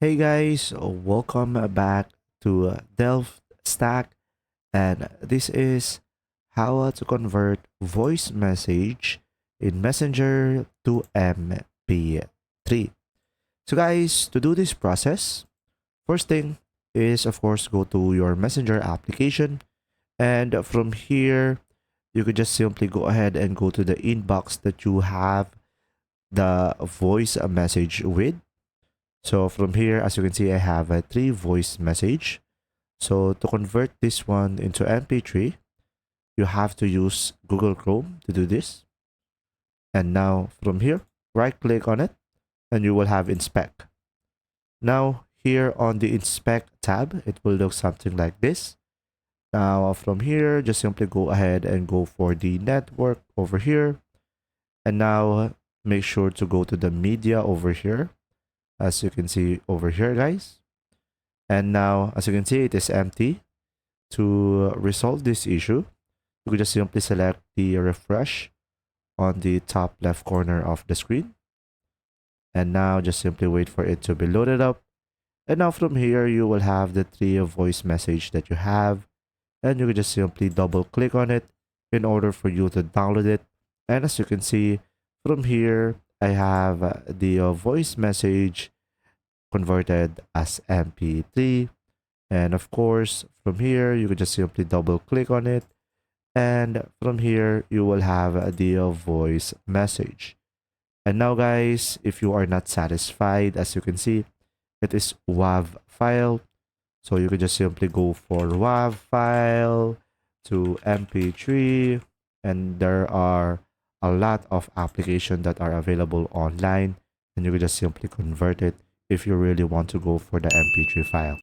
Hey guys, welcome back to Delft Stack, and this is how to convert voice message in Messenger to MP3. So guys, to do this process, first thing is of course go to your Messenger application, and from here you could just simply go ahead and go to the inbox that you have the voice message with. So from here, as you can see, I have a three voice message. So to convert this one into MP3, you have to use Google Chrome to do this. And now from here, right click on it and you will have inspect. Now here on the inspect tab, it will look something like this. Now from here, just simply go ahead and go for the network over here. And now make sure to go to the media over here. As you can see over here, guys. And now, as you can see, it is empty. To resolve this issue, you could just simply select the refresh on the top left corner of the screen. And now just simply wait for it to be loaded up. And now from here, you will have the three voice message that you have. And you can just simply double click on it in order for you to download it. And as you can see from here, I have the voice message converted as MP3. And of course, from here, you could just simply double click on it. And from here, you will have the voice message. And now, guys, if you are not satisfied, as you can see, it is WAV file. So you could just simply go for WAV file to MP3. And there are a lot of applications that are available online. And you could just simply convert it if you really want to go for the MP3 file.